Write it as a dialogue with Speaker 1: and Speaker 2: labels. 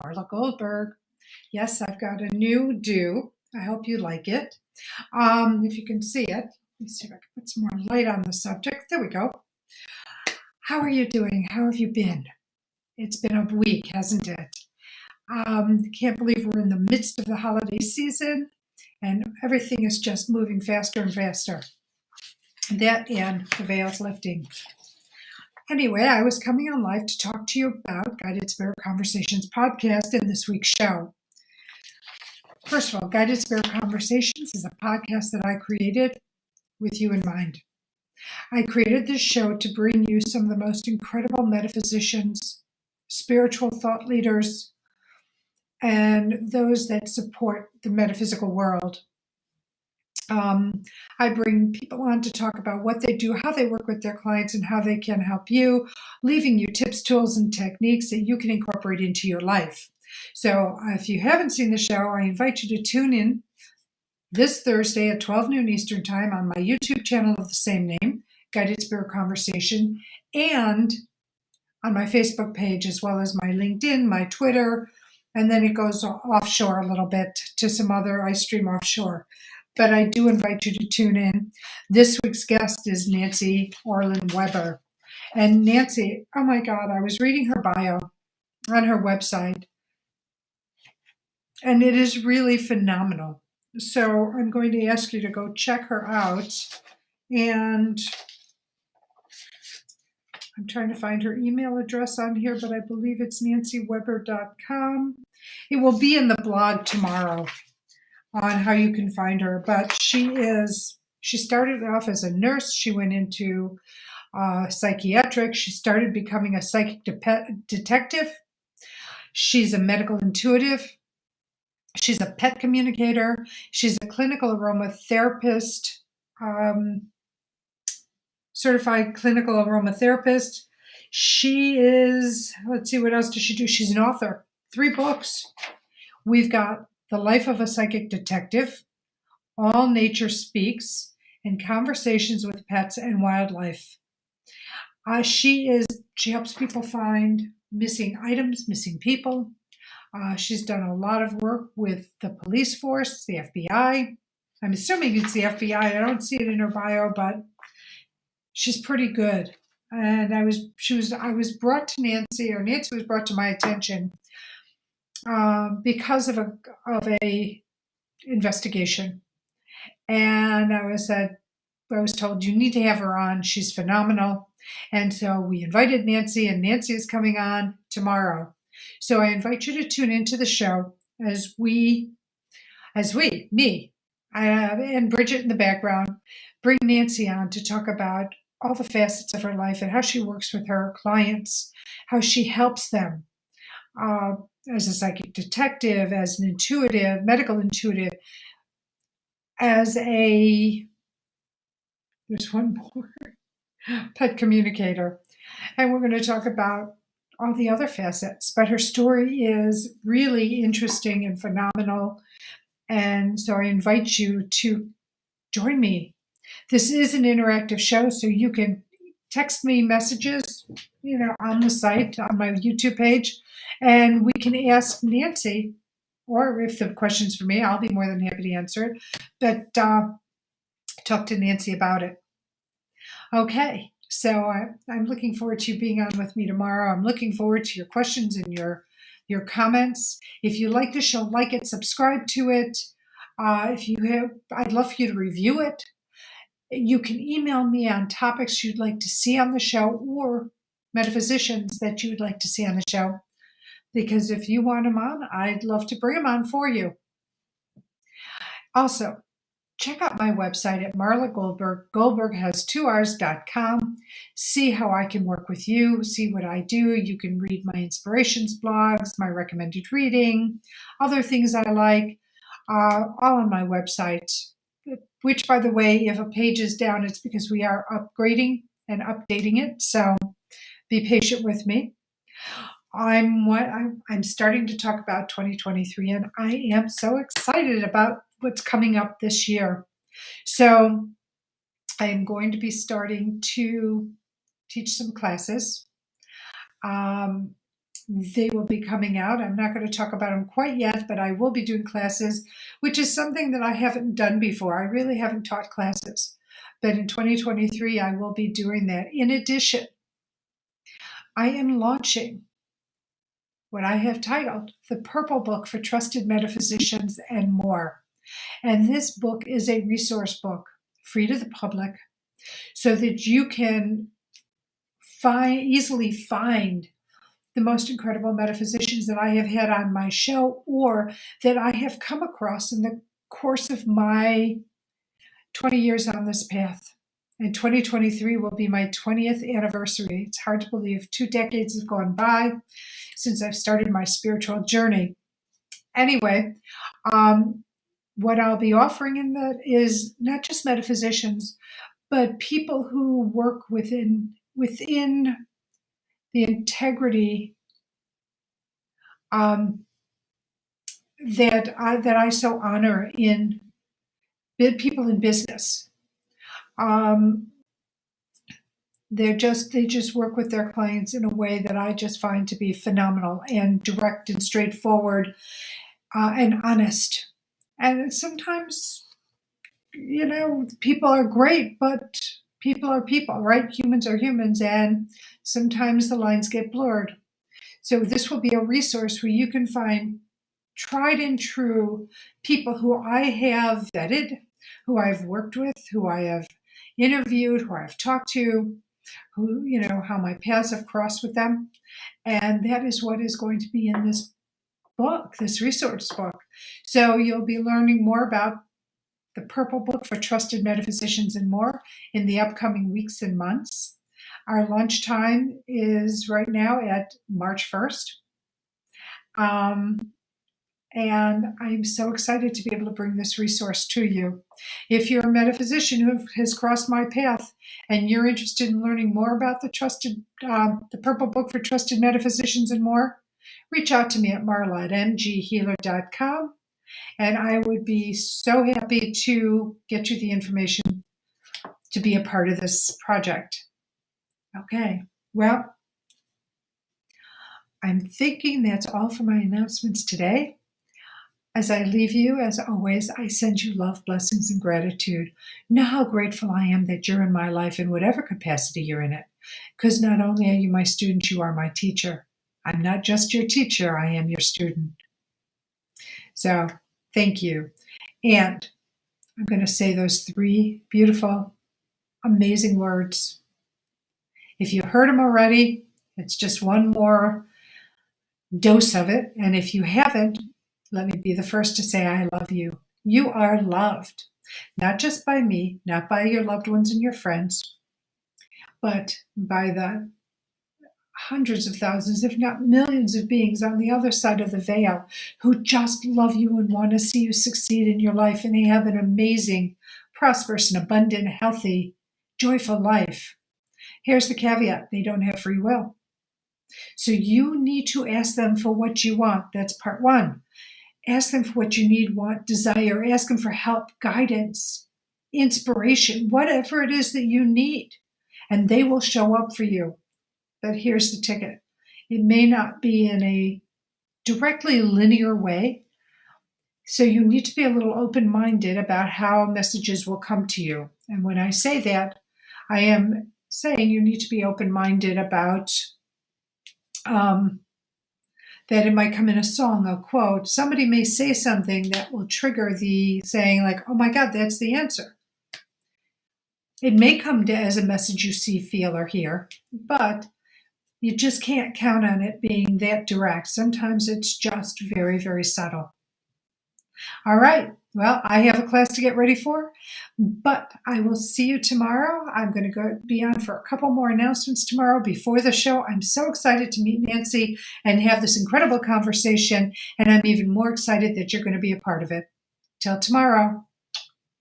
Speaker 1: Marla Goldberg. Yes, I've got a new do. I hope you like it. If you can see it, let me see if I can put some more light on the subject. There we go. How are you doing? How have you been? It's been a week, hasn't it? Can't believe we're in the midst of the holiday season and everything is just moving faster and faster. That and the veil's lifting. Anyway, I was coming on live to talk to you about Guided Spirit Conversations podcast in this week's show. First of all, Guided Spirit Conversations is a podcast that I created with you in mind. I created this show to bring you some of the most incredible metaphysicians, spiritual thought leaders, and those that support the metaphysical world. I bring people on to talk about what they do, how they work with their clients, and how they can help you, leaving you tips, tools, and techniques that you can incorporate into your life. So if you haven't seen the show, I invite you to tune in this Thursday at 12 noon Eastern Time on my YouTube channel of the same name, Guided Spirit Conversation, and on my Facebook page, as well as my LinkedIn, my Twitter, and then it goes offshore a little bit to some other, I stream offshore. But I do invite you to tune in. This week's guest is Nancy Orlen Weber. And Nancy, oh my God, I was reading her bio on her website, and it is really phenomenal. So I'm going to ask you to go check her out. And I'm trying to find her email address on here, but I believe it's nancyweber.com. It will be in the blog tomorrow on how you can find her. But she started off as a nurse. She went into psychiatric. She started becoming a psychic detective. She's a medical intuitive. She's a pet communicator. She's a clinical aromatherapist, certified clinical aromatherapist. She is, let's see, what else does she do? She's an author, 3 books. We've got The Life of a Psychic Detective, All Nature Speaks, and Conversations with Pets and Wildlife. She helps people find missing items, missing people. She's done a lot of work with the police force, the FBI. I'm assuming it's the FBI. I don't see it in her bio, but she's pretty good. And I was brought to Nancy was brought to my attention because of a investigation. And I was told, you need to have her on. She's phenomenal. And so we invited Nancy, and Nancy is coming on tomorrow. So I invite you to tune into the show as me, and Bridget in the background, bring Nancy on to talk about all the facets of her life and how she works with her clients, how she helps them as a psychic detective, as an intuitive, medical intuitive, there's one more, pet communicator. And we're going to talk about all the other facets, but her story is really interesting and phenomenal. And so I invite you to join me. This is an interactive show, so you can text me messages, on the site, on my YouTube page, and we can ask Nancy, or if the question's for me, I'll be more than happy to answer it, but talk to Nancy about it. Okay, so I'm looking forward to you being on with me tomorrow. I'm looking forward to your questions and your comments. If you like the show, like it, subscribe to it. I'd love for you to review it. You can email me on topics you'd like to see on the show or metaphysicians that you'd like to see on the show. Because if you want them on, I'd love to bring them on for you. Also, check out my website at Marla Goldberg. Goldberg has 2Rs.com. See how I can work with you. See what I do. You can read my inspirations blogs, my recommended reading, other things I like, all on my website. Which, by the way, if a page is down, it's because we are upgrading and updating it. So be patient with me. I'm starting to talk about 2023, and I am so excited about what's coming up this year. So I am going to be starting to teach some classes. They will be coming out. I'm not going to talk about them quite yet, but I will be doing classes, which is something that I haven't done before. I really haven't taught classes. But in 2023, I will be doing that. In addition, I am launching what I have titled The Purple Book for Trusted Metaphysicians and More. And this book is a resource book, free to the public, so that you can easily find the most incredible metaphysicians that I have had on my show or that I have come across in the course of my 20 years on this path. And 2023 will be my 20th anniversary. It's hard to believe 2 decades have gone by since I've started my spiritual journey. Anyway, what I'll be offering in that is not just metaphysicians, but people who work within the integrity that I so honor in people in business. They just work with their clients in a way that I just find to be phenomenal and direct and straightforward and honest. And sometimes, people are great, but people are people, right? Humans are humans, and sometimes the lines get blurred. So this will be a resource where you can find tried and true people who I have vetted, who I've worked with, who I have interviewed, who I've talked to, who, how my paths have crossed with them. And that is what is going to be in this book, this resource book. So you'll be learning more about the Purple Book for Trusted Metaphysicians and More in the upcoming weeks and months. Our launch time is right now at March 1st. And I'm so excited to be able to bring this resource to you. If you're a metaphysician who has crossed my path and you're interested in learning more about the Purple Book for Trusted Metaphysicians and More, reach out to me at Marla at mghealer.com. And I would be so happy to get you the information to be a part of this project. Okay, well, I'm thinking that's all for my announcements today. As I leave you, as always, I send you love, blessings, and gratitude. Know how grateful I am that you're in my life in whatever capacity you're in it. Because not only are you my student, you are my teacher. I'm not just your teacher, I am your student. So, thank you. And I'm going to say those 3 beautiful, amazing words. If you heard them already, it's just one more dose of it. And if you haven't, let me be the first to say I love you. You are loved, not just by me, not by your loved ones and your friends, but by the hundreds of thousands, if not millions of beings on the other side of the veil who just love you and want to see you succeed in your life and have an amazing, prosperous, and abundant, healthy, joyful life. Here's the caveat: they don't have free will. So you need to ask them for what you want. That's part 1. Ask them for what you need, want, desire. Ask them for help, guidance, inspiration, whatever it is that you need. And they will show up for you. But here's the ticket. It may not be in a directly linear way. So you need to be a little open-minded about how messages will come to you. And when I say that, I am saying you need to be open-minded about that it might come in a song, a quote. Somebody may say something that will trigger the saying like, oh my God, that's the answer. It may come as a message you see, feel, or hear, but you just can't count on it being that direct. Sometimes it's just very, very subtle. All right. Well, I have a class to get ready for, but I will see you tomorrow. I'm going to go be on for a couple more announcements tomorrow before the show. I'm so excited to meet Nancy and have this incredible conversation, and I'm even more excited that you're going to be a part of it. Till tomorrow.